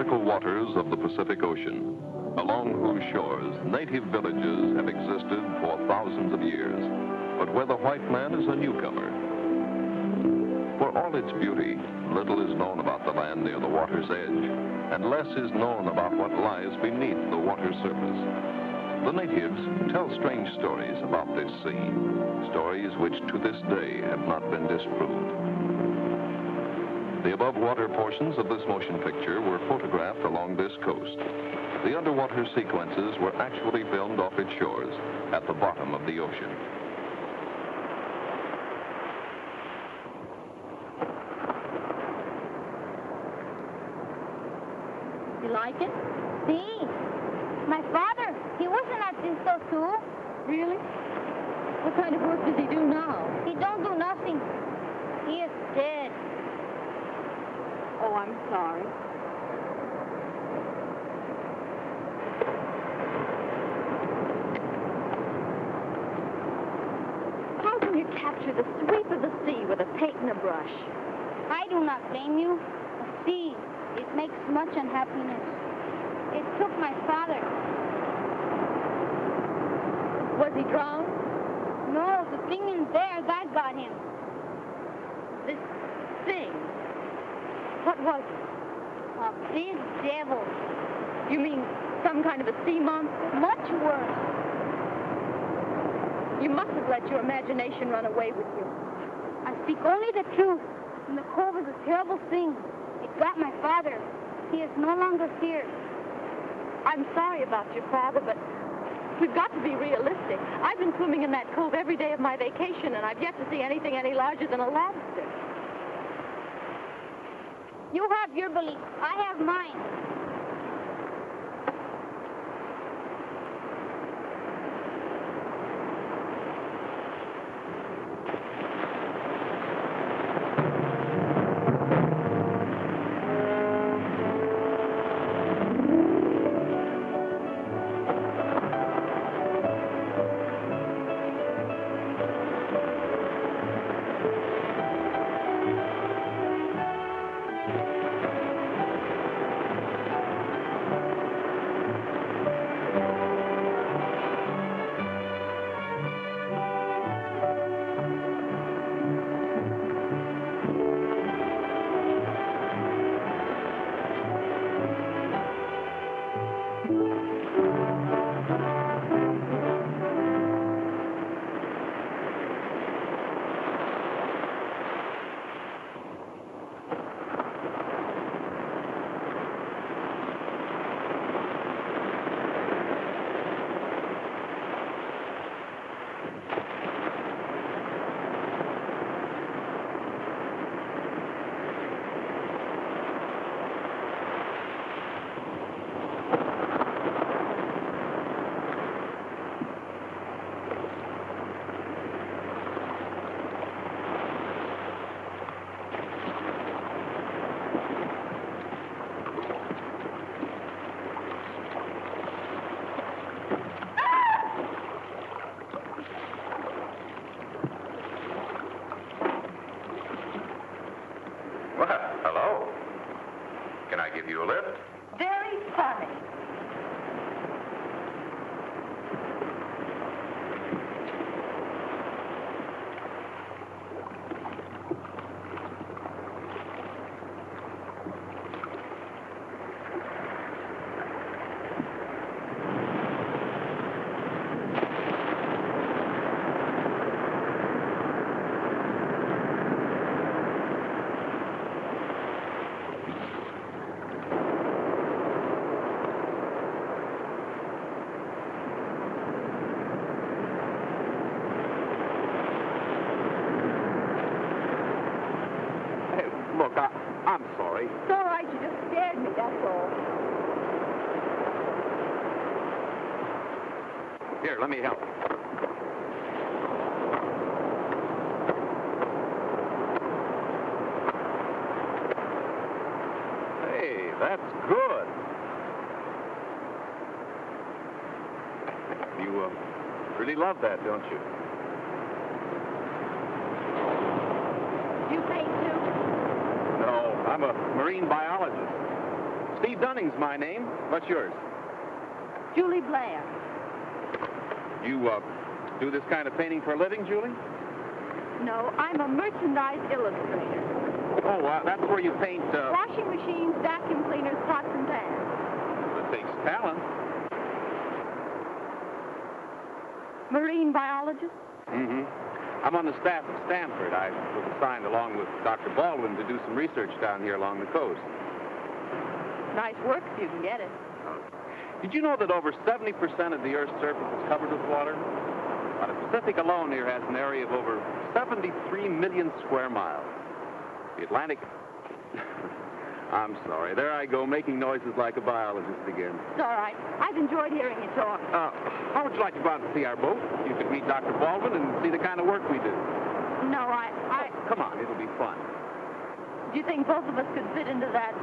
tropical waters of the Pacific Ocean, along whose shores native villages have existed for thousands of years, but where the white man is a newcomer. For all its beauty, little is known about the land near the water's edge, and less is known about what lies beneath the water's surface. The natives tell strange stories about this sea, stories which to this day have not been disproved. The above-water portions of this motion picture were photographed along this coast. The underwater sequences were actually filmed off its shores at the bottom of the ocean. You like it? See, my father, he wasn't at this too. Really? What kind of work does he do now? He don't do nothing. He is dead. Oh, I'm sorry. How can you capture the sweep of the sea with a paint and a brush? I do not blame you. The sea, it makes much unhappiness. It took my father. Was he drowned? No, the thing in there, that got him. This thing? What was it? A big devil. You mean some kind of a sea monster? Much worse. You must have let your imagination run away with you. I speak only the truth. And the cove is a terrible thing. It got my father. He is no longer here. I'm sorry about your father, but we've got to be realistic. I've been swimming in that cove every day of my vacation, and I've yet to see anything any larger than a lobster. You have your belief. I have mine. Give you a lift? Very funny. Look, I'm sorry. It's all right. You just scared me, that's all. Here, let me help. Hey, that's good. You really love that, don't you? You paint too? No, I'm a marine biologist. Steve Dunning's my name. What's yours? Julie Blair. You, do this kind of painting for a living, Julie? No, I'm a merchandise illustrator. Oh, that's where you paint, Washing machines, vacuum cleaners, pots and pans. It takes talent. Marine biologist. Mm-hmm. I'm on the staff at Stanford. I was assigned along with Dr. Baldwin to do some research down here along the coast. Nice work if you can get it. Did you know that over 70% of the Earth's surface is covered with water? The Pacific alone here has an area of over 73 million square miles. The Atlantic... I'm sorry. There I go, making noises like a biologist again. It's all right. I've enjoyed hearing you talk. How would you like to go out and see our boat? You could meet Dr. Baldwin and see the kind of work we do. No, Come on, it'll be fun. Do you think both of us could fit into that,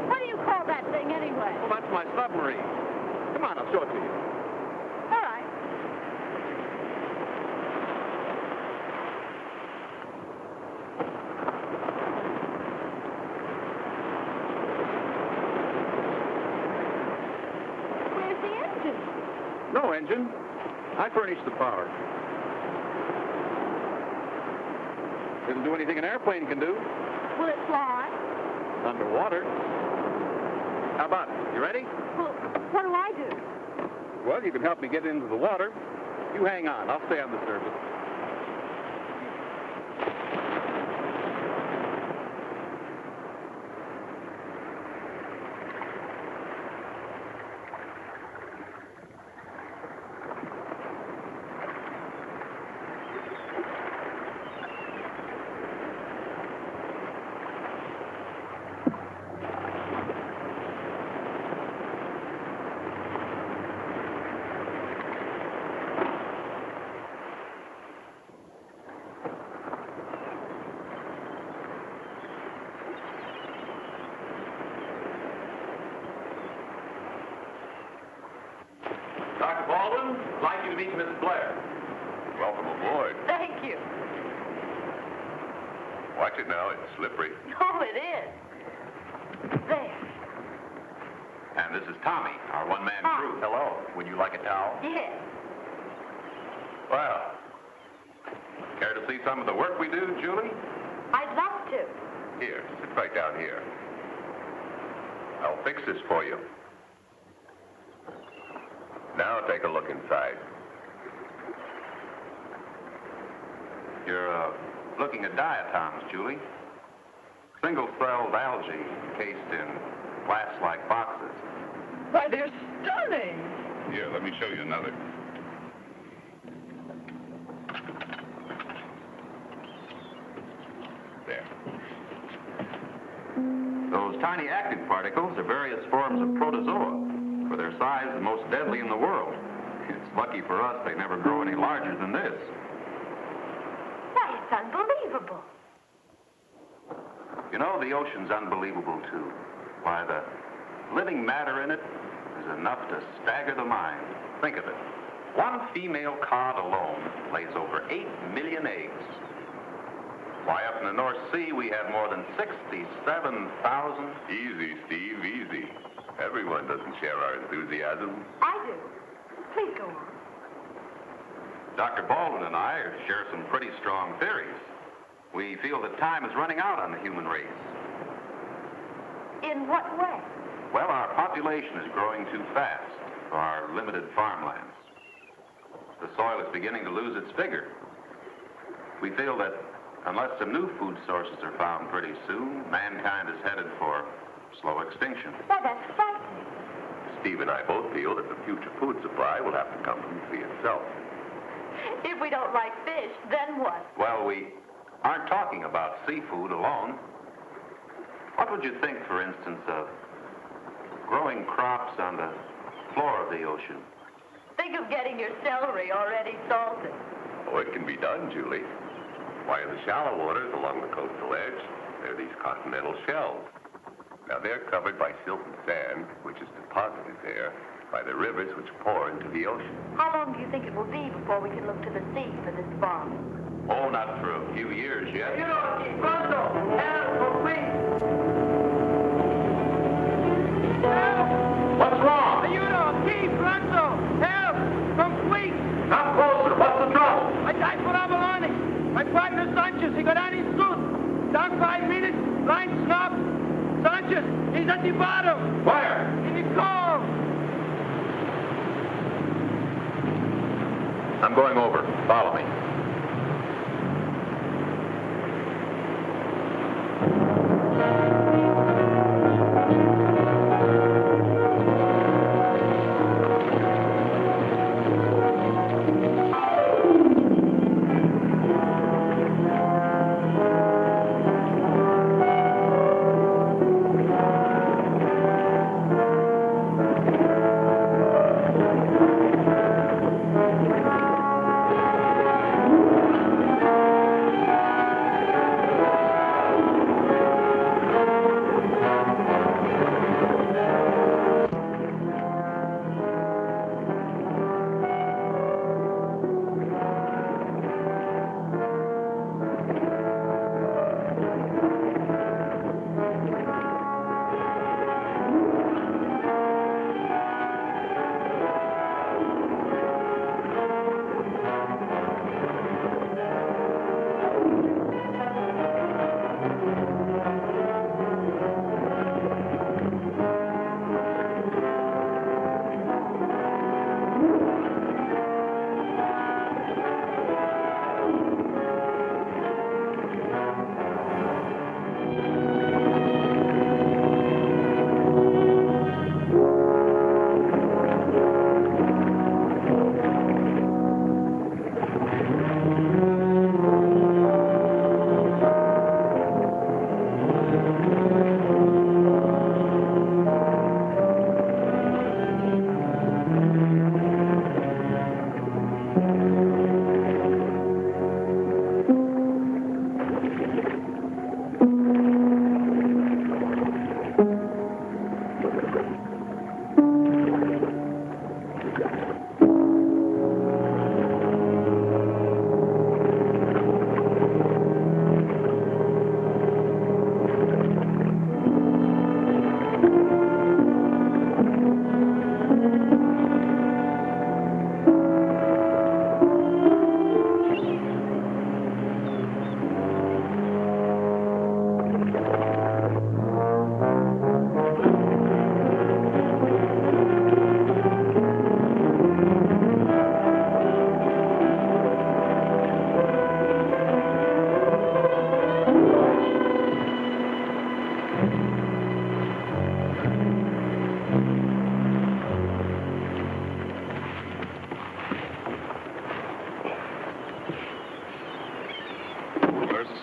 what do you call that thing anyway? Well, that's my submarine. Come on, I'll show it to you. All right. Where's the engine? No engine. I furnish the power. It'll do anything an airplane can do. Will it fly? Underwater. How about it? You ready? Well, what do I do? Well, you can help me get into the water. You hang on. I'll stay on the surface. Dr. Baldwin, I'd like you to meet Miss Blair. Welcome aboard. Thank you. Watch it now. It's slippery. Oh, it is. There. And this is Tommy, our one-man Hi. crew. Hello. Would you like a towel? Yes. Well, care to see some of the work we do, Julie? I'd love to. Here, sit right down here. I'll fix this for you. Now take a look inside. You're looking at diatoms, Julie. Single-celled algae encased in glass-like boxes. Why, they're stunning. Here, let me show you another. There. Those tiny active particles are various forms of protozoa. For their size, the most deadly in the world. It's lucky for us they never grow any larger than this. Why, it's unbelievable. You know, the ocean's unbelievable, too. Why, the living matter in it is enough to stagger the mind. Think of it. One female cod alone lays over 8 million eggs. Why, up in the North Sea, we have more than 67,000... Easy, Steve, easy. Everyone doesn't share our enthusiasm. I do. Please go on. Dr. Baldwin and I share some pretty strong theories. We feel that time is running out on the human race. In what way? Well, our population is growing too fast for our limited farmlands. The soil is beginning to lose its vigor. We feel that unless some new food sources are found pretty soon, mankind is headed for slow extinction. Why, that's frightening. Steve and I both feel that the future food supply will have to come from the sea itself. If we don't like fish, then what? Well, we aren't talking about seafood alone. What would you think, for instance, of growing crops on the floor of the ocean? Think of getting your celery already salted. Oh, it can be done, Julie. Why, in the shallow waters along the coastal edge, there are these continental shelves. Now, they're covered by silty sand, which is deposited there by the rivers which pour into the ocean. How long do you think it will be before we can look to the sea for this farm? Oh, not for a few years yet. Pronto, help, please. He's at the bottom. Where? In the cove. I'm going over. Follow me.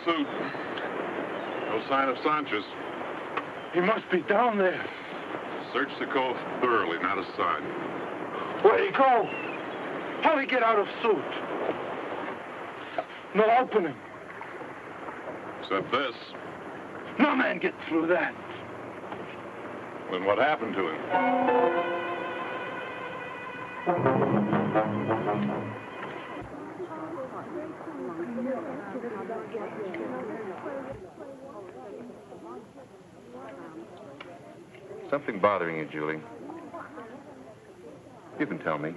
Suit. No sign of Sanchez. He must be down there. Search the cove thoroughly, not a sign. Where'd he go? How'd he get out of suit? No opening. Except this. No man get through that. Then what happened to him? Something bothering you, Julie? You can tell me.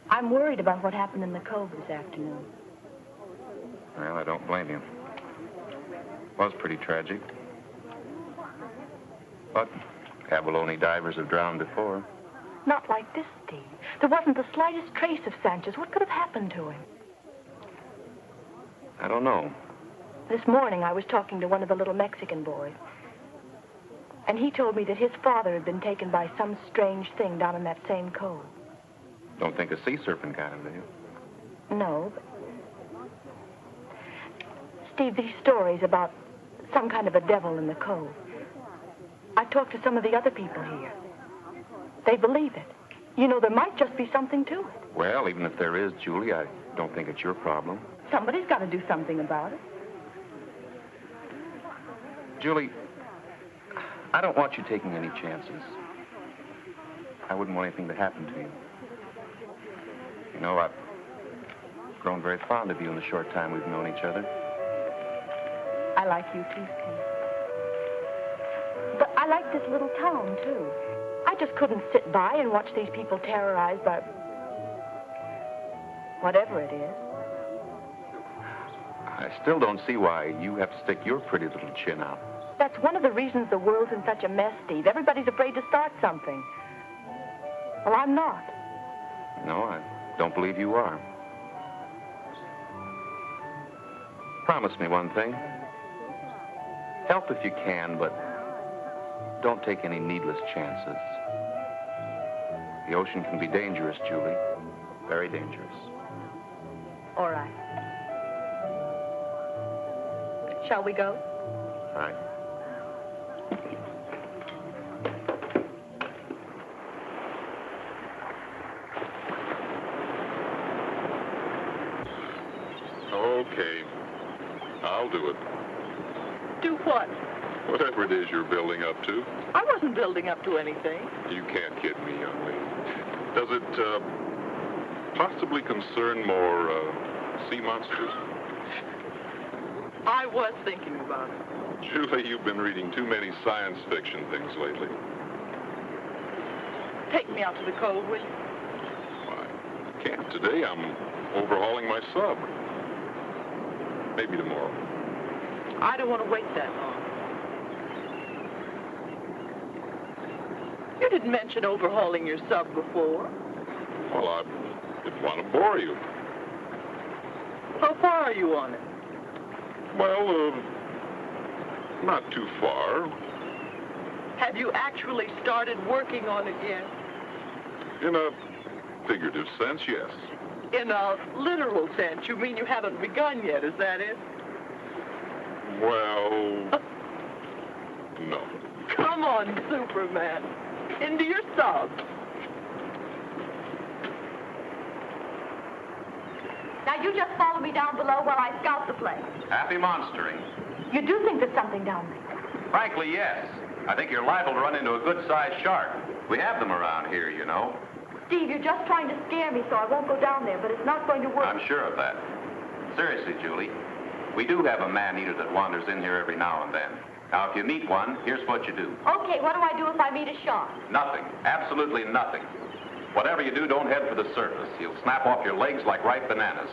I'm worried about what happened in the cove this afternoon. Well, I don't blame you. Was pretty tragic. But abalone divers have drowned before. Not like this, Steve. There wasn't the slightest trace of Sanchez. What could have happened to him? I don't know. This morning, I was talking to one of the little Mexican boys. And he told me that his father had been taken by some strange thing down in that same cove. Don't think a sea serpent got him, do you? No, but... Steve, these stories about some kind of a devil in the cove. I talked to some of the other people here. They believe it. You know, there might just be something to it. Well, even if there is, Julie, I don't think it's your problem. Somebody's got to do something about it. Julie, I don't want you taking any chances. I wouldn't want anything to happen to you. You know, I've grown very fond of you in the short time we've known each other. I like you too, Steve. But I like this little town, too. I just couldn't sit by and watch these people terrorized by whatever it is. I still don't see why you have to stick your pretty little chin out. That's one of the reasons the world's in such a mess, Steve. Everybody's afraid to start something. Well, I'm not. No, I don't believe you are. Promise me one thing. Help if you can, but don't take any needless chances. The ocean can be dangerous, Julie. Very dangerous. All right. Shall we go? All right. Okay. I'll do it. Do what? Whatever it is you're building up to. I wasn't building up to anything. You can't kid me, young lady. Does it possibly concern more sea monsters? I was thinking about it. Julie, you've been reading too many science fiction things lately. Take me out to the cove, will you? I can't today. I'm overhauling my sub. Maybe tomorrow. I don't want to wait that long. You didn't mention overhauling your sub before. Well, I didn't want to bore you. How far are you on it? Well, not too far. Have you actually started working on it yet? In a figurative sense, yes. In a literal sense, you mean you haven't begun yet, is that it? Well, no. Come on, Superman. Into your sub. Now, you just follow me down below while I scout the place. Happy monstering. You do think there's something down there? Frankly, yes. I think you're liable to run into a good-sized shark. We have them around here, you know. Steve, you're just trying to scare me, so I won't go down there, but it's not going to work. I'm sure of that. Seriously, Julie, we do have a man-eater that wanders in here every now and then. Now, if you meet one, here's what you do. Okay, what do I do if I meet a shark? Nothing. Absolutely nothing. Whatever you do, don't head for the surface. He'll snap off your legs like ripe bananas.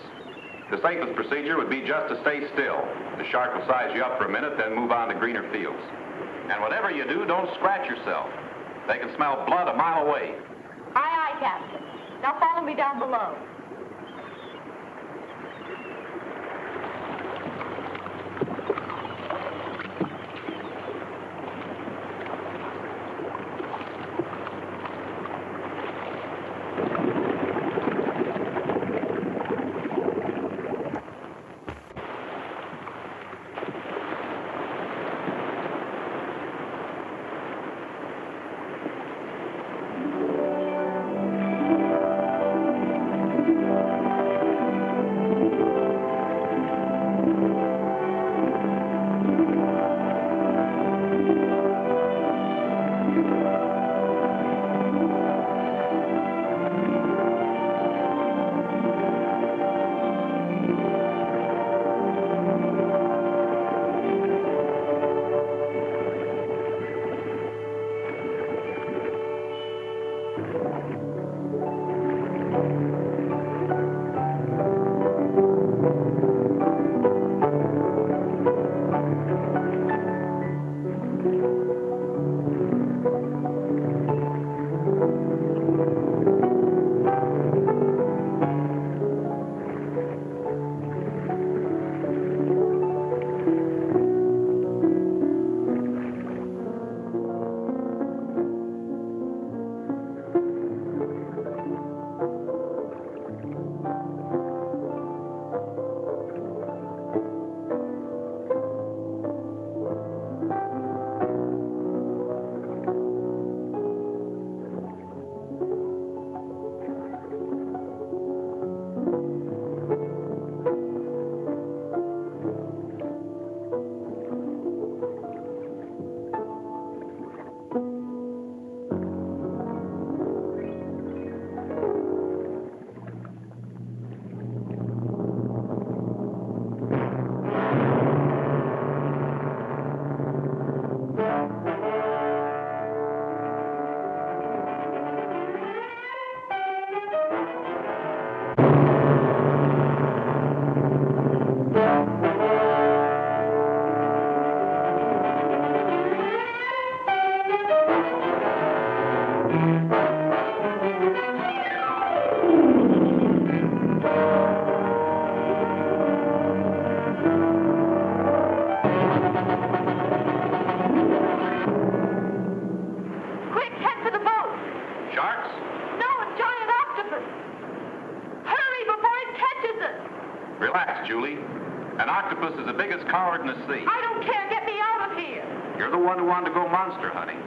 The safest procedure would be just to stay still. The shark will size you up for a minute, then move on to greener fields. And whatever you do, don't scratch yourself. They can smell blood a mile away. Aye, aye, Captain. Now follow me down below. An octopus is the biggest coward in the sea. I don't care. Get me out of here. You're the one who wanted to go monster hunting.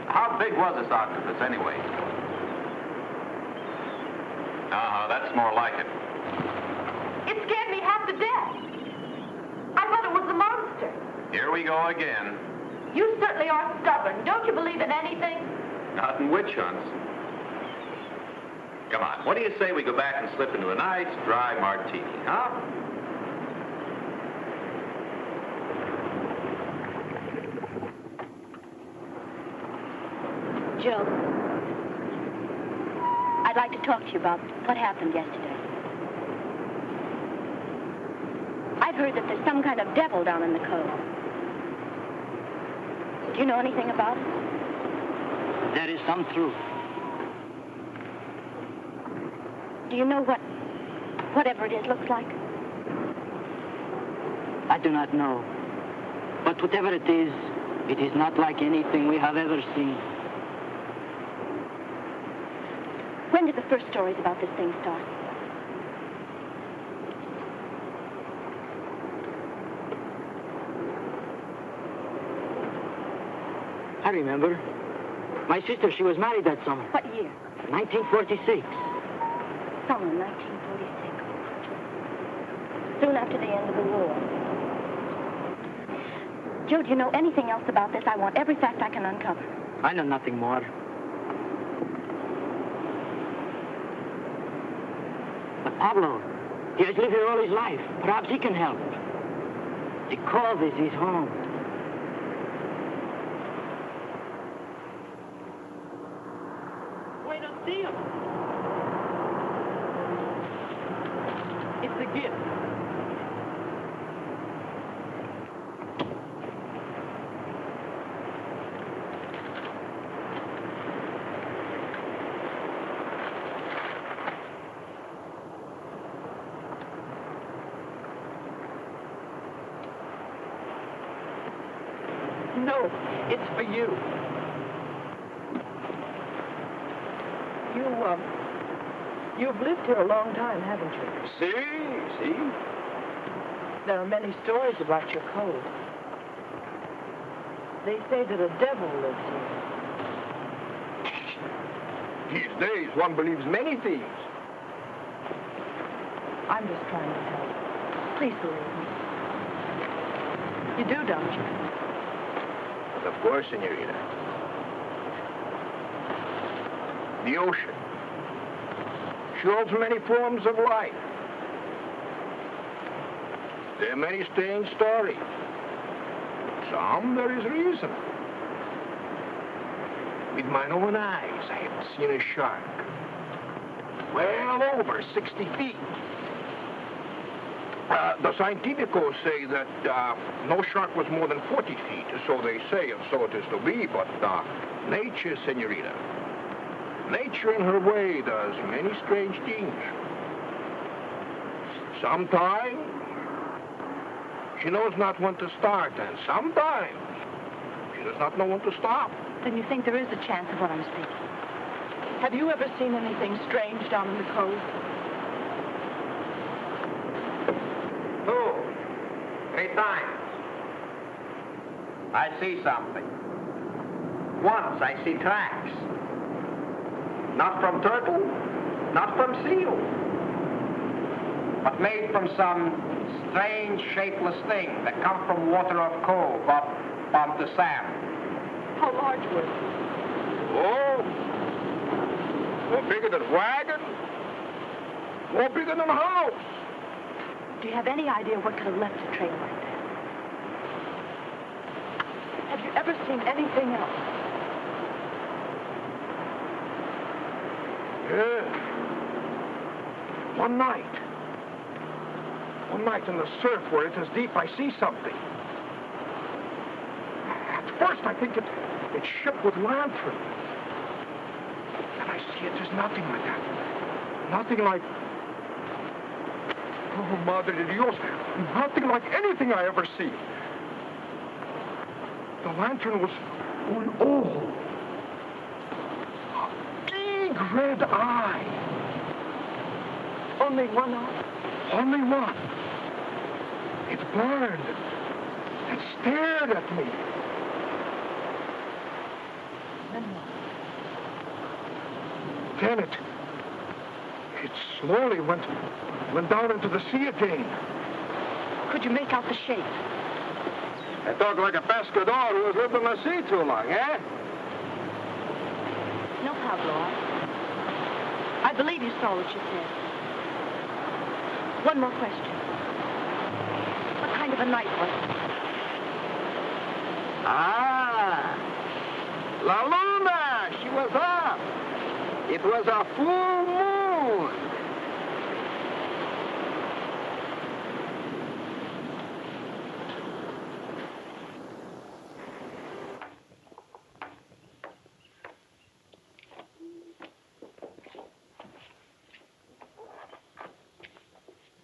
How big was this octopus anyway? That's more like it. It scared me half to death. I thought it was a monster. Here we go again. You certainly are stubborn. Don't you believe in anything? Not in witch hunts. Come on, what do you say we go back and slip into a nice, dry martini, huh? Joe, I'd like to talk to you about what happened yesterday. I've heard that there's some kind of devil down in the cove. Do you know anything about it? There is some truth. Do you know what whatever it is looks like? I do not know. But whatever it is not like anything we have ever seen. When did the first stories about this thing start? I remember. My sister, she was married that summer. What year? 1946. Summer 1946. Soon after the end of the war. Joe, do you know anything else about this? I want every fact I can uncover. I know nothing more. But Pablo, he has lived here all his life. Perhaps he can help. The cove is his home. Wait, don't see him. It's a gift. No, it's for you. You've lived here a long time, haven't you? See? There are many stories about your cove. They say that a devil lives here. These days, one believes many things. I'm just trying to help. Please believe me. You do, don't you? Of course, senorita. The ocean shows many forms of life. There are many strange stories. Some there is reason. With mine own eyes, I have seen a shark well over 60 feet. The scientificals say that no shark was more than 40 feet, so they say, and so it is to be, but nature, senorita, nature in her way does many strange things. Sometimes she knows not when to start, and sometimes she does not know when to stop. Then you think there is a chance of what I'm speaking? Have you ever seen anything strange down in the cove? 2, 3 times. I see something. Once I see tracks. Not from turtle, not from seal, but made from some strange, shapeless thing that come from water of cove up on the sand. How large were they? Oh, more bigger than a wagon, more bigger than a house. Do you have any idea what could have left a trail like that? Have you ever seen anything else? Yeah. One night in the surf where it is deep, I see something. At first, I think it's shipped with lanterns. And I see it is nothing like that. Nothing like... Oh, Madre de Dios. Nothing like anything I ever see. The lantern was un ojo. A big red eye. Only one eye? Only one. It burned. It stared at me. Then what? Then it slowly went down into the sea again. Could you make out the shape? I talk like a pescador who has lived on the sea too long, eh? No, Pablo. I believe you saw what she said. One more question. What kind of a night was it? Ah! La Luna! She was up! It was a full moon!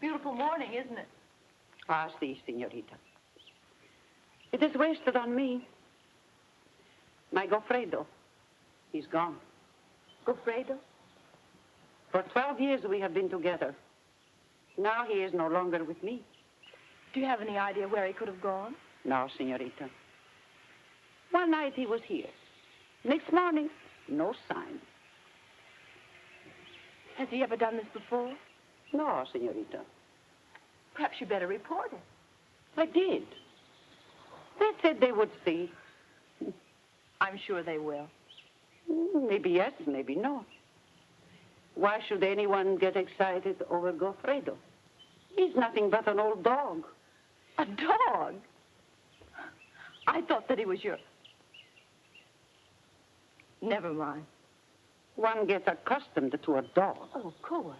Beautiful morning, isn't it? Ah, si, señorita. It is wasted on me. My Goffredo, he's gone. Goffredo? For 12 years we have been together. Now he is no longer with me. Do you have any idea where he could have gone? No, señorita. One night he was here. Next morning, no sign. Has he ever done this before? No, señorita. Perhaps you better report it. I did. They said they would see. I'm sure they will. Maybe yes, maybe no. Why should anyone get excited over Goffredo? He's nothing but an old dog. A dog? I thought that he was your... Never mind. One gets accustomed to a dog. Oh, of course.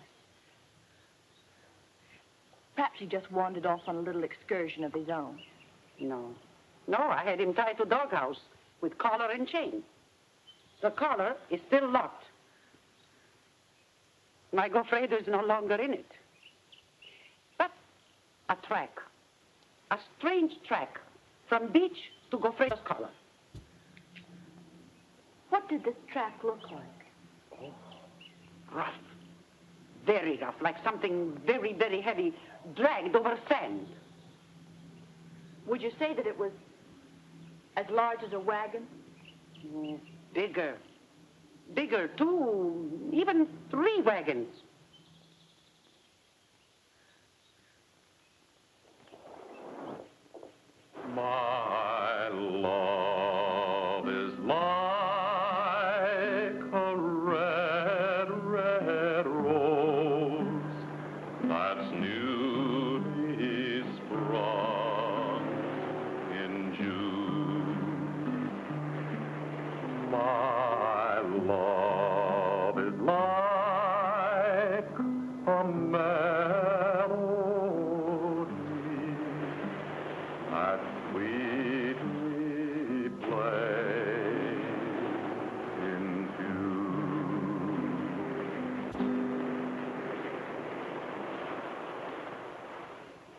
Perhaps he just wandered off on a little excursion of his own. No. No, I had him tied to doghouse with collar and chain. The collar is still locked. My Goffredo is no longer in it. But a track. A strange track from beach to Goffredo's collar. What did this track look like? Rough. Very rough, like something very, very heavy dragged over sand. Would you say that it was as large as a wagon? Bigger. Bigger, 2, even 3 wagons. My love is like a red, red rose that's newly sprung in June. My love is like a melody that sweetly plays in tune.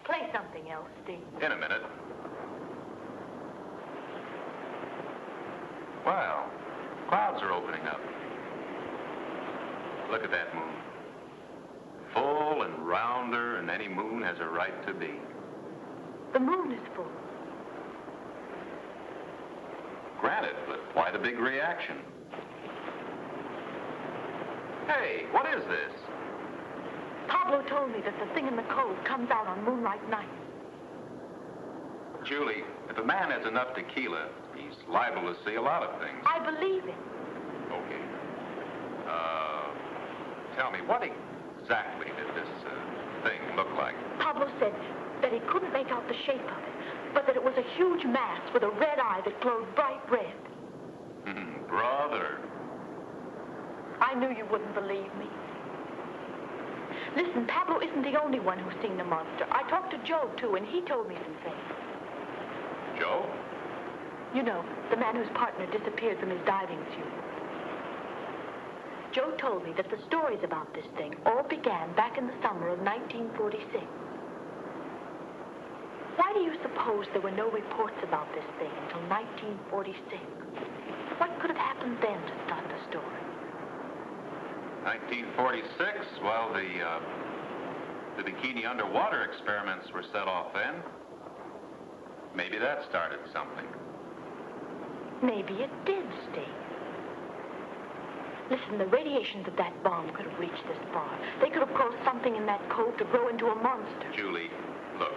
Play something else, Steve. In a minute. Well, clouds are opening up. Look at that moon. Full and rounder than any moon has a right to be. The moon is full. Granted, but why the big reaction? Hey, what is this? Pablo told me that the thing in the cove comes out on moonlight nights. Julie, if a man has enough tequila, he's liable to see a lot of things. I believe it. Okay. Tell me, what exactly did this thing look like? Pablo said that he couldn't make out the shape of it, but that it was a huge mass with a red eye that glowed bright red. Brother. I knew you wouldn't believe me. Listen, Pablo isn't the only one who's seen the monster. I talked to Joe, too, and he told me some things. Joe? You know, the man whose partner disappeared from his diving suit. Joe told me that the stories about this thing all began back in the summer of 1946. Why do you suppose there were no reports about this thing until 1946? What could have happened then to start the story? 1946? Well, The bikini underwater experiments were set off then. Maybe that started something. Maybe it did, Steve. Listen, the radiations of that bomb could have reached this far. They could have caused something in that cove to grow into a monster. Julie, look,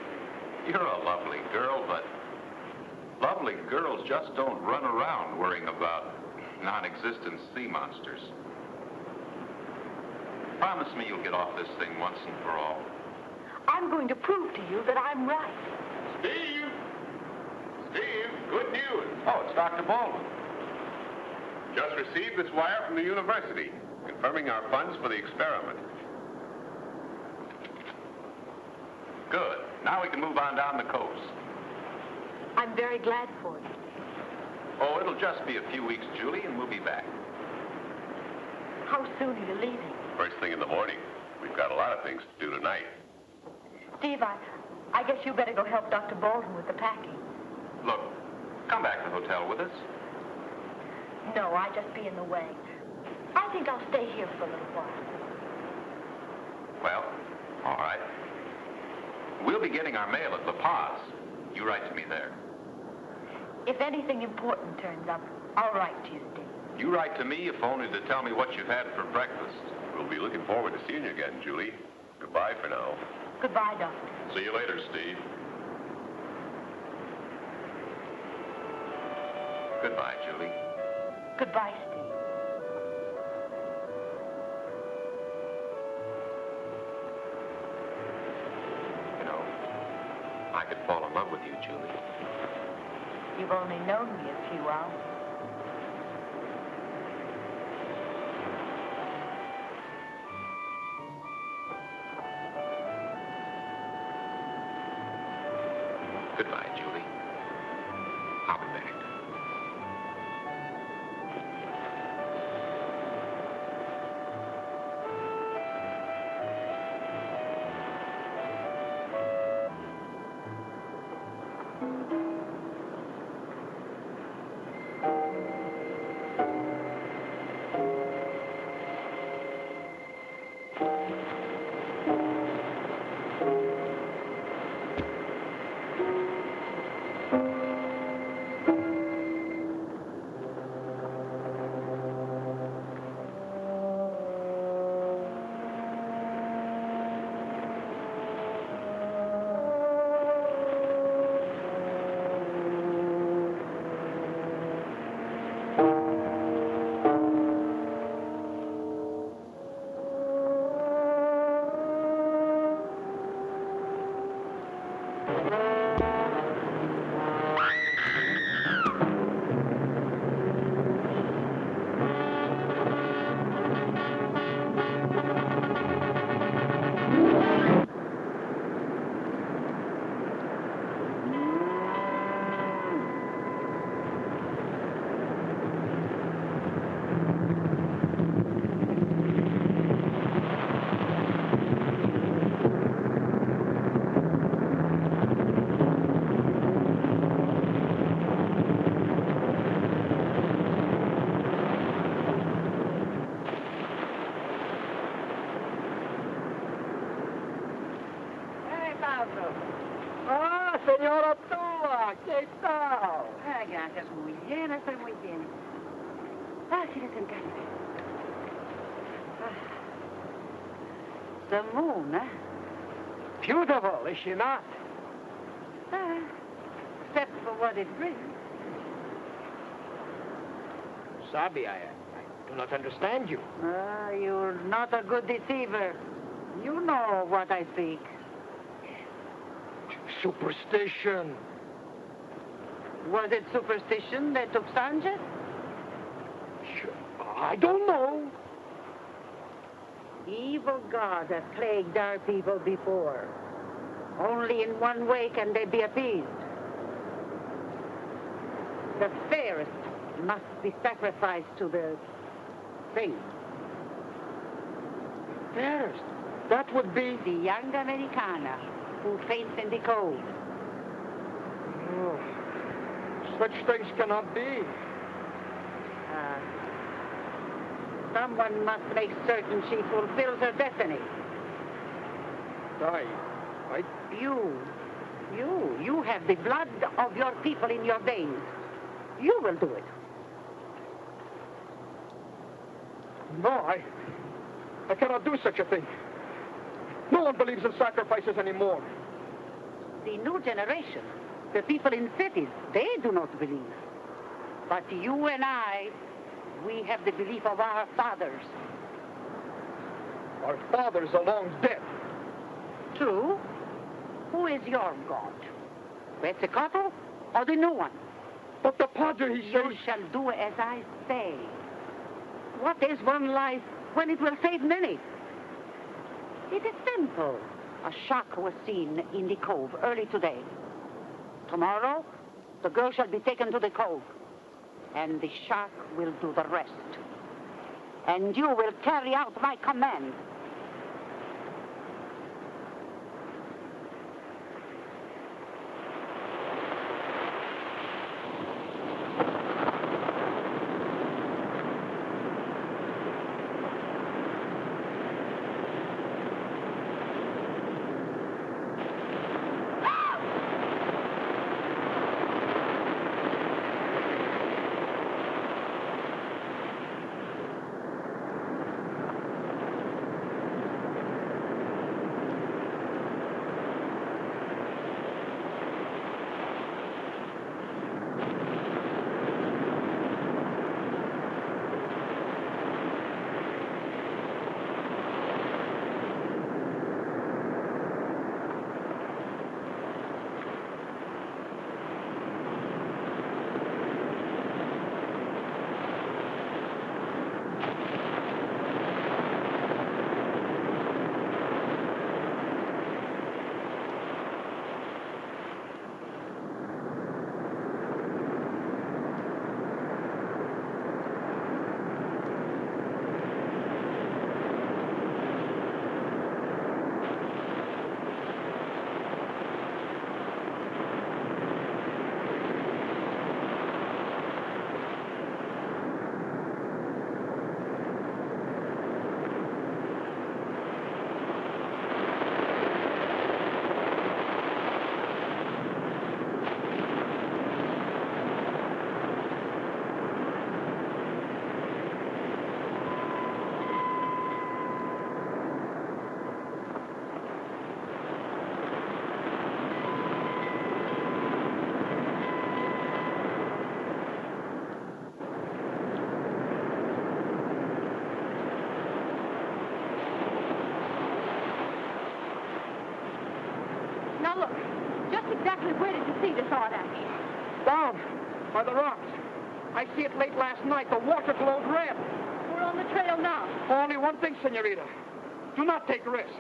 you're a lovely girl, but lovely girls just don't run around worrying about non-existent sea monsters. Promise me you'll get off this thing once and for all. I'm going to prove to you that I'm right. Steve! Steve, good news. Oh, it's Dr. Baldwin. Just received this wire from the university, confirming our funds for the experiment. Good. Now we can move on down the coast. I'm very glad for you. Oh, it'll just be a few weeks, Julie, and we'll be back. How soon are you leaving? First thing in the morning. We've got a lot of things to do tonight. Steve, I guess you better go help Dr. Baldwin with the packing. Look, come back to the hotel with us. No, I'd just be in the way. I think I'll stay here for a little while. Well, all right. We'll be getting our mail at La Paz. You write to me there. If anything important turns up, I'll write to you, Steve. You write to me if only to tell me what you've had for breakfast. We'll be looking forward to seeing you again, Julie. Goodbye for now. Goodbye, Doctor. See you later, Steve. Goodbye, Julie. Goodbye, Steve. You know, I could fall in love with you, Julie. You've only known me a few hours. Goodbye, Julie. I'll be back. Ah, señora Tula, ¿qué tal? Ah, gracias, muy bien, estoy muy bien. Ah, sí les encanta. The moon, eh? Beautiful, is she not? Except for what it brings. Sabi, I do not understand you. You're not a good deceiver. You know what I speak. Superstition. Was it superstition that took Sanchez? I don't know. Evil gods have plagued our people before. Only in one way can they be appeased. The fairest must be sacrificed to the thing. Fairest? That would be... The young Americana who faints in the cove. Oh, such things cannot be. Someone must make certain she fulfills her destiny. You have the blood of your people in your veins. You will do it. No, I cannot do such a thing. No one believes in sacrifices anymore. The new generation, the people in cities, they do not believe. But you and I, we have the belief of our fathers. Our fathers are long dead. True. Who is your God? Quetzalcoatl or the new one? But the Padre, he says... You shall do as I say. What is one life when it will save many? It is simple. A shark was seen in the cove early today. Tomorrow, the girl shall be taken to the cove, and the shark will do the rest. And you will carry out my command. Now look, just exactly where did you see this odd action? Down, by the rocks. I see it late last night. The water glowed red. We're on the trail now. Only one thing, senorita. Do not take risks.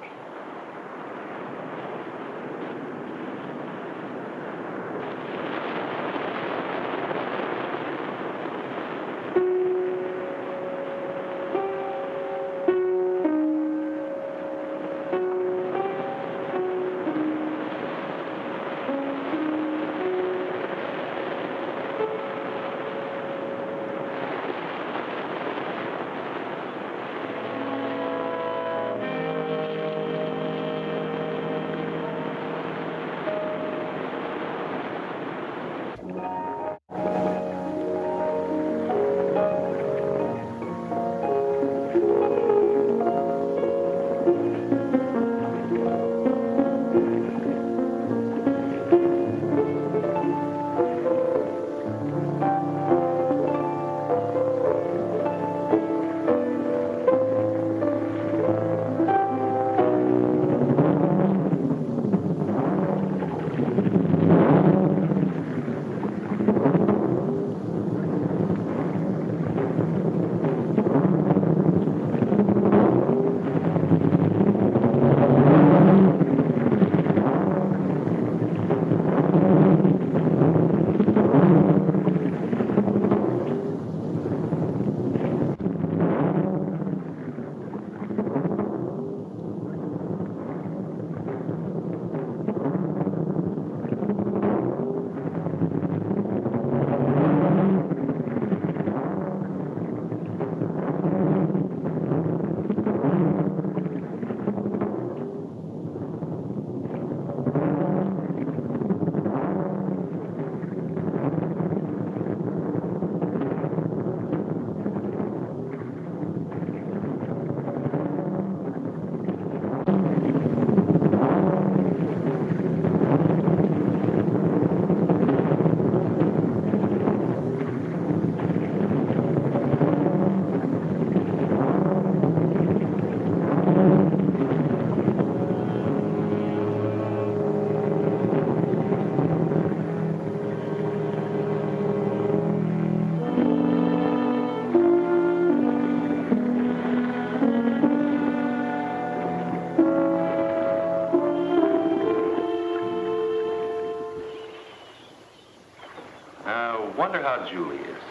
wonder how Julie is.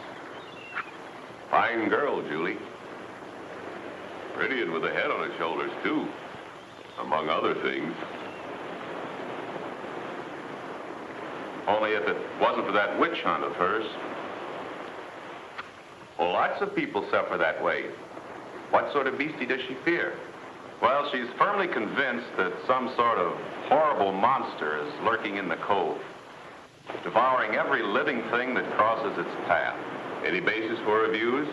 Fine girl, Julie. Pretty and with a head on his shoulders, too, among other things. Only if it wasn't for that witch hunt of hers. Well, lots of people suffer that way. What sort of beastie does she fear? Well, she's firmly convinced that some sort of horrible monster is lurking in the cove, devouring every living thing that crosses its path. Any basis for her views?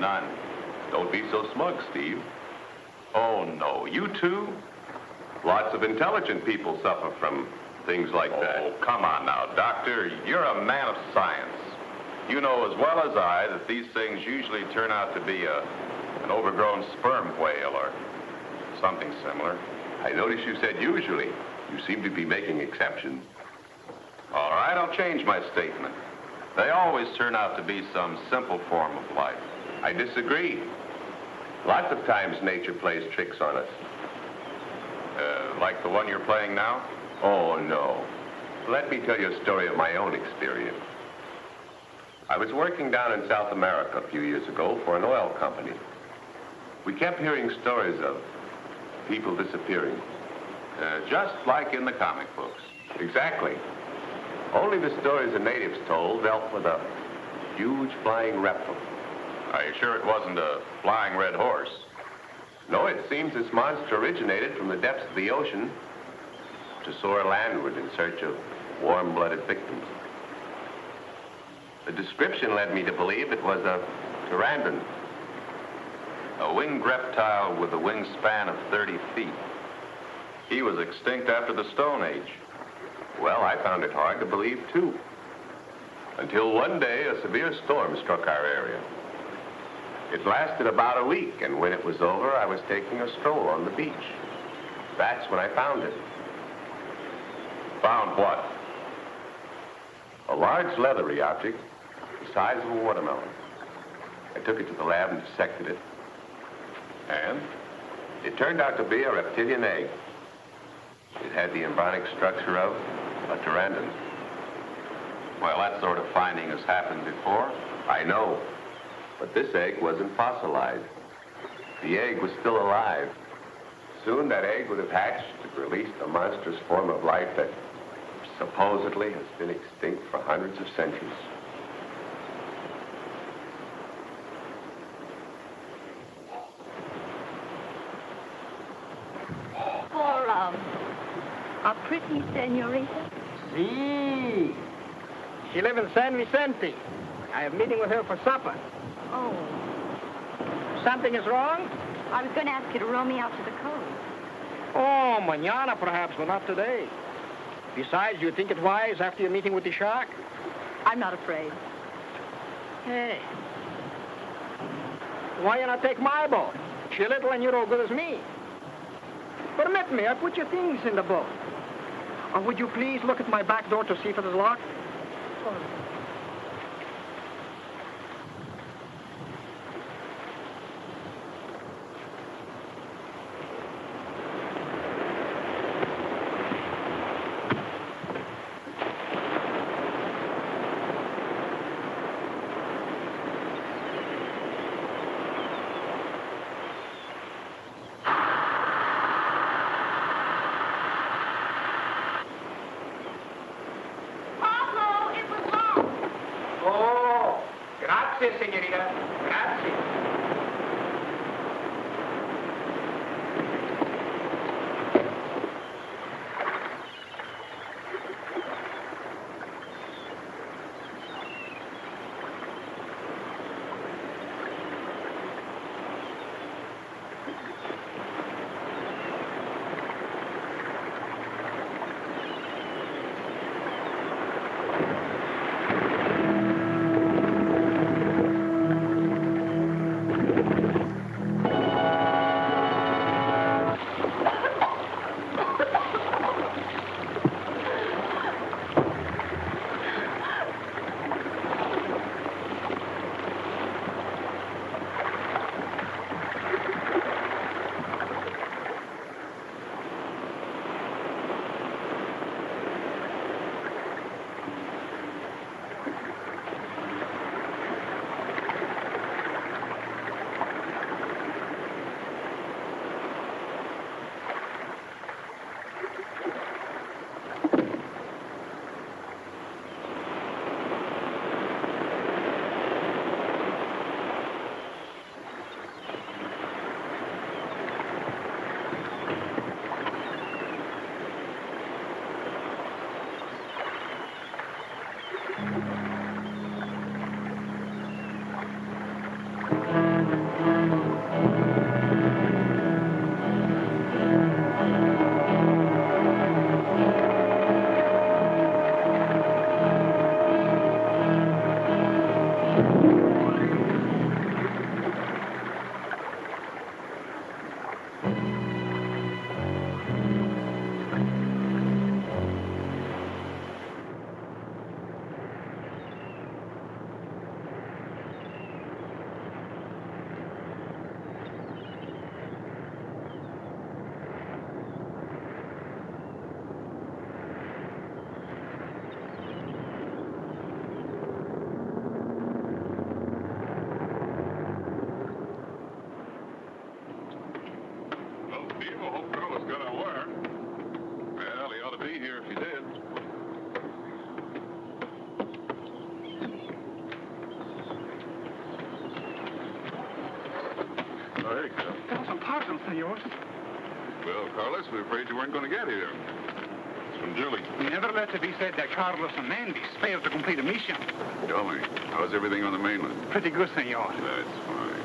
None. Don't be so smug, Steve. Oh, no. You too? Lots of intelligent people suffer from things like that. Oh, come on now, Doctor. You're a man of science. You know as well as I that these things usually turn out to be an overgrown sperm whale or something similar. I notice you said usually. You seem to be making exceptions. All right, I'll change my statement. They always turn out to be some simple form of life. I disagree. Lots of times nature plays tricks on us. Like the one you're playing now? Oh, no. Let me tell you a story of my own experience. I was working down in South America a few years ago for an oil company. We kept hearing stories of people disappearing. Just like in the comic books. Exactly. Only the stories the natives told dealt with a huge flying reptile. Are you sure it wasn't a flying red horse? No, it seems this monster originated from the depths of the ocean to soar landward in search of warm-blooded victims. The description led me to believe it was a pteranodon. A winged reptile with a wingspan of 30 feet. He was extinct after the Stone Age. Well, I found it hard to believe, too. Until one day, a severe storm struck our area. It lasted about a week, and when it was over, I was taking a stroll on the beach. That's when I found it. Found what? A large leathery object the size of a watermelon. I took it to the lab and dissected it. And it turned out to be a reptilian egg. It had the embryonic structure of a pteranodon. Well, that sort of finding has happened before. I know. But this egg wasn't fossilized. The egg was still alive. Soon that egg would have hatched and released a monstrous form of life that supposedly has been extinct for hundreds of centuries. For, a pretty senorita? Si. She lives in San Vicente. I have a meeting with her for supper. Oh. Something is wrong? I was going to ask you to row me out to the cove. Oh, mañana perhaps, but not today. Besides, you think it wise after your meeting with the shark? I'm not afraid. Hey. Why you not take my boat? She's little and you're no good as me. Permit me, I put your things in the boat. Or would you please look at my back door to see if it is locked? Grazie, signorina. Grazie. welcome, senors. Well, Carlos, we were afraid you weren't going to get here. It's from Julie. Never let it be said that Carlos and Mandy failed to complete a mission. Tell me, how's everything on the mainland? Pretty good, senor. That's fine.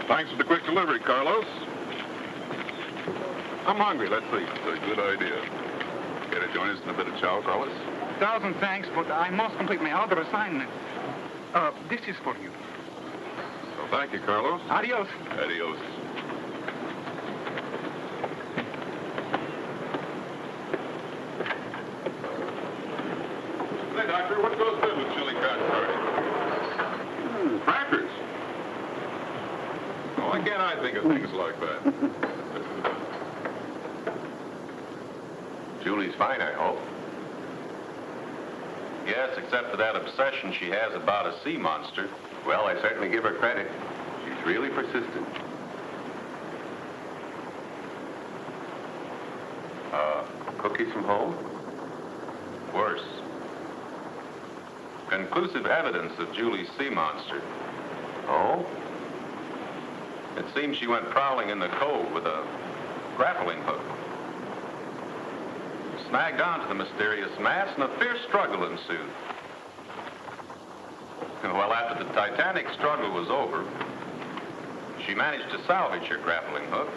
Thanks for the quick delivery, Carlos. I'm hungry. Let's eat. It's a good idea. Care to join us in a bit of chow, Carlos? 1,000 thanks, but I must complete my other assignment. This is for you. Well, thank you, Carlos. Adios. Adios. Hey, Doctor, what goes good with chili cotton party? Crackers. Oh, why can't I think of things like that? Julie's fine, I hope. Yes, except for that obsession she has about a sea monster. Well, I certainly give her credit. She's really persistent. Cookies from home? Worse. Conclusive evidence of Julie's sea monster. Oh? It seems she went prowling in the cove with a grappling hook. Snagged onto the mysterious mass, and a fierce struggle ensued. Well, after the titanic struggle was over, she managed to salvage her grappling hook.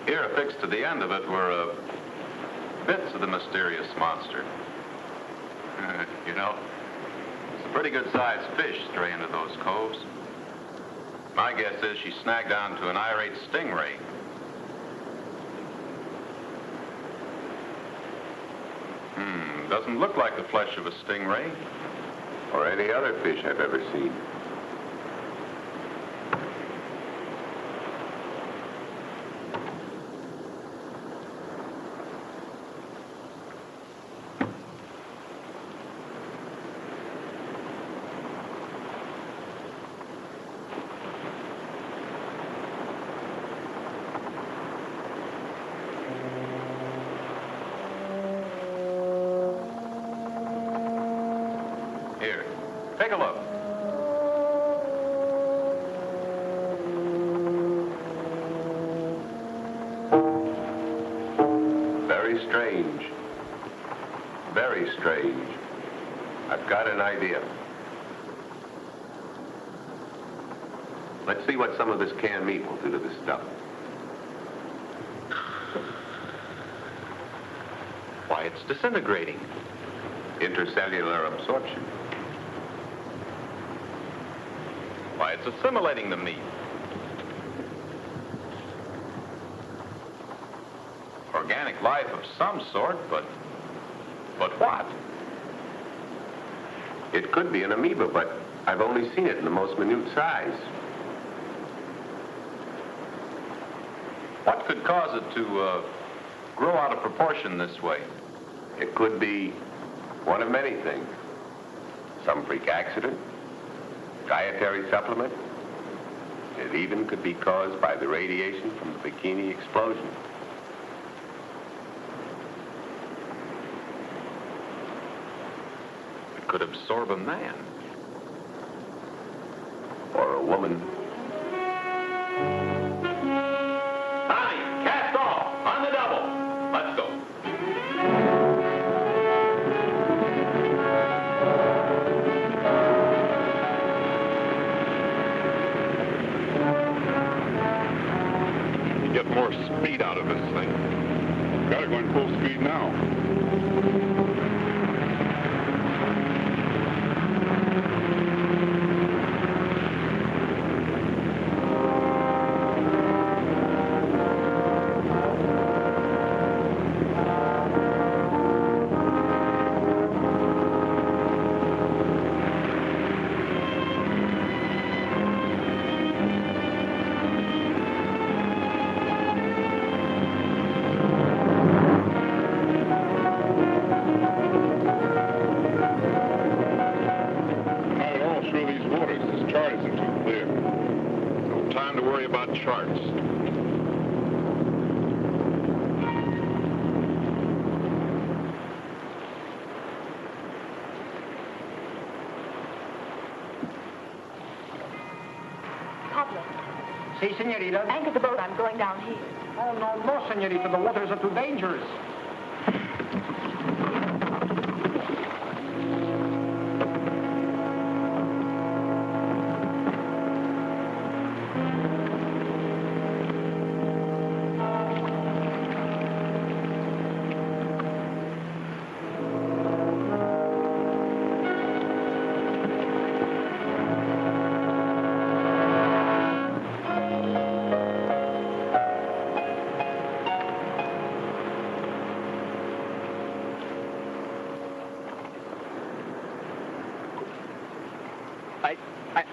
Here, affixed to the end of it, were bits of the mysterious monster. You know, it's a pretty good-sized fish stray into those coves. My guess is she snagged onto an irate stingray. Doesn't look like the flesh of a stingray or any other fish I've ever seen. Here, take a look. Very strange. Very strange. I've got an idea. Let's see what some of this canned meat will do to this stuff. Why, it's disintegrating. Intercellular absorption. Why, it's assimilating the meat. Organic life of some sort, but what? It could be an amoeba, but I've only seen it in the most minute size. What could cause it to grow out of proportion this way? It could be one of many things. Some freak accident, dietary supplement. It even could be caused by the radiation from the bikini explosion. It could absorb a man. Or a woman. Tommy, cast off, on the double. Let's go. Get more speed out of this thing. Gotta go in full speed now. Si, senorita. Anchor the boat. I'm going down here. Oh, no, senorita. The waters are too dangerous.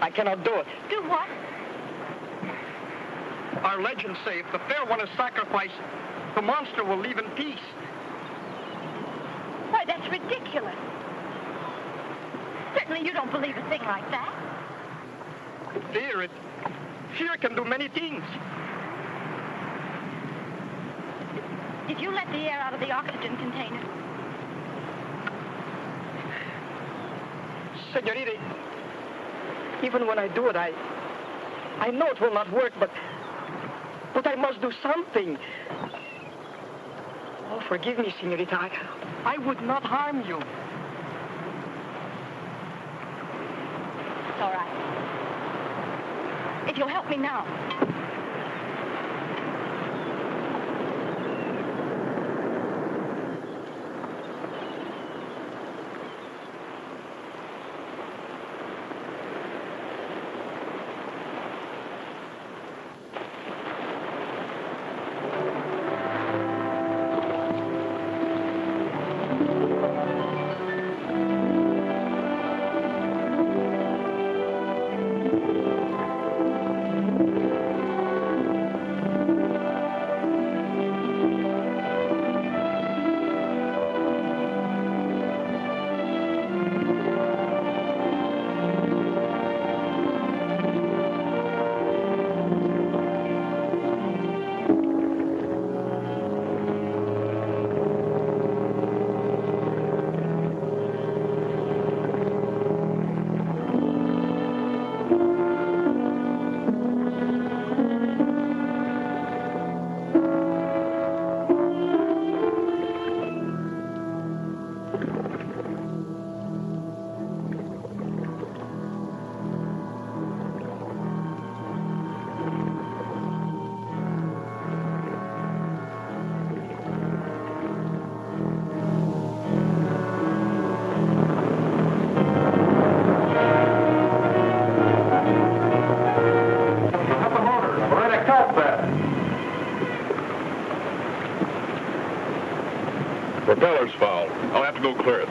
I cannot do it. Do what? Our legends say if the fair one is sacrificed, the monster will leave in peace. Why, that's ridiculous. Certainly you don't believe a thing like that. Fear can do many things. Did you let the air out of the oxygen container? Senorita, even when I do it, I know it will not work, but I must do something. Oh, forgive me, senorita. I would not harm you. It's all right. If you'll help me now. Propeller's foul. I'll have to go clear it.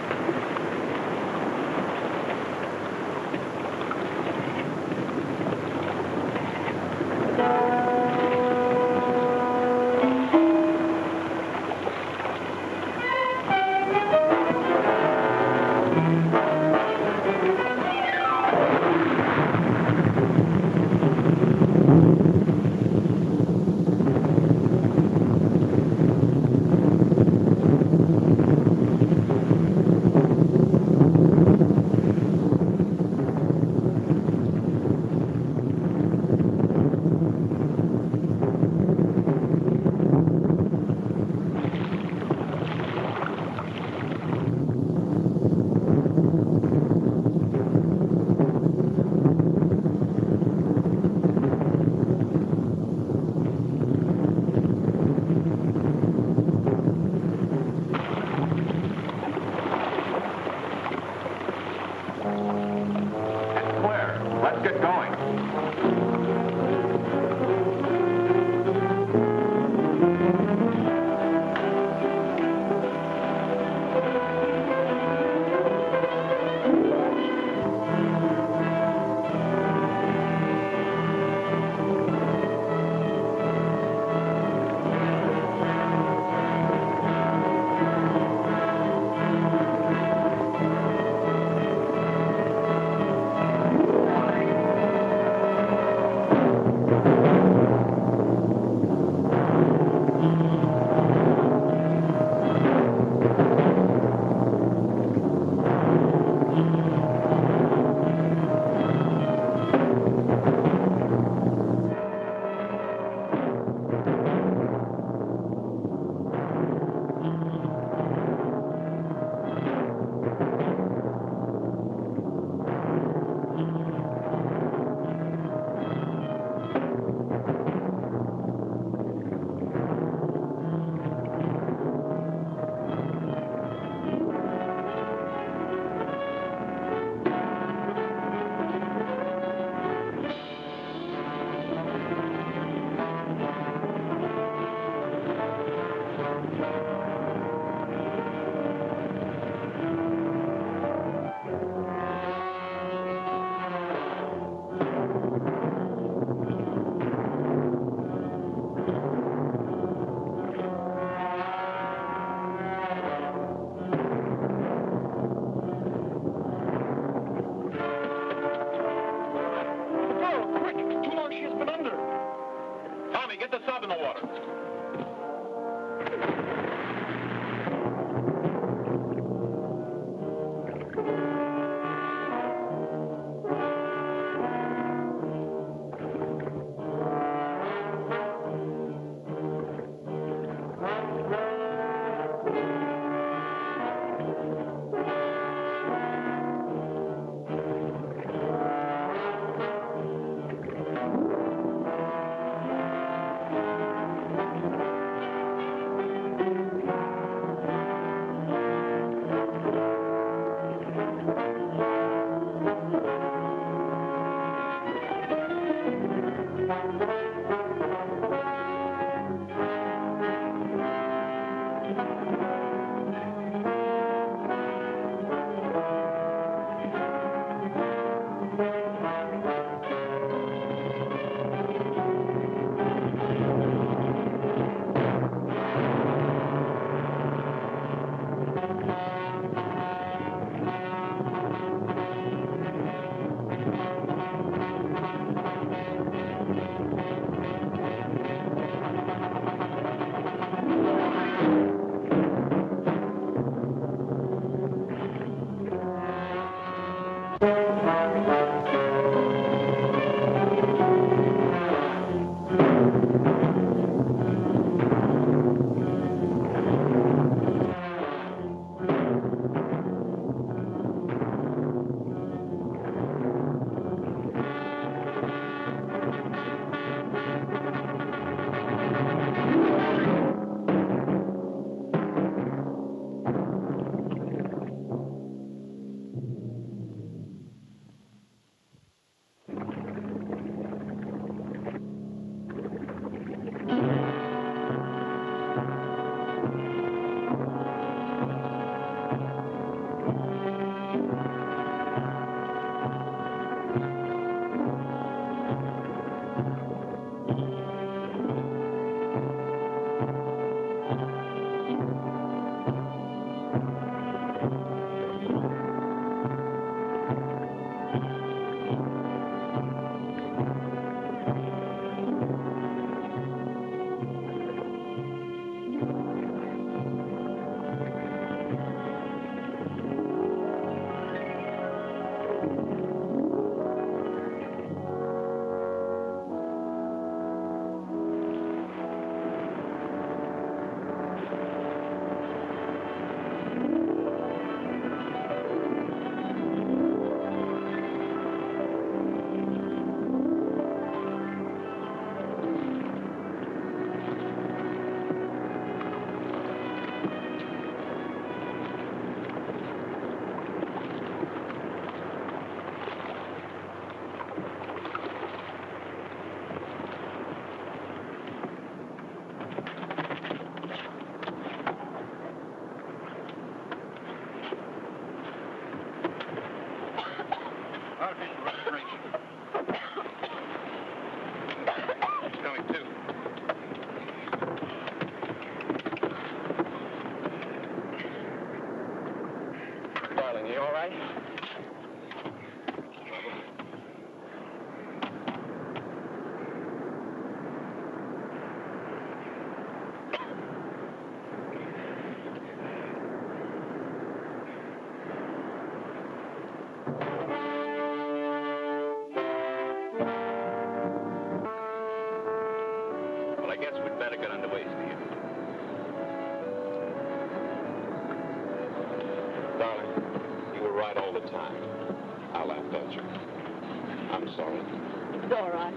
It's all right.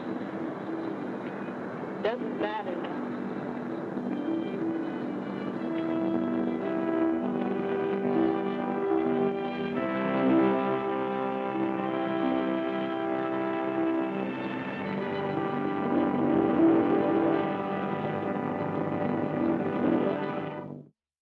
Doesn't matter now.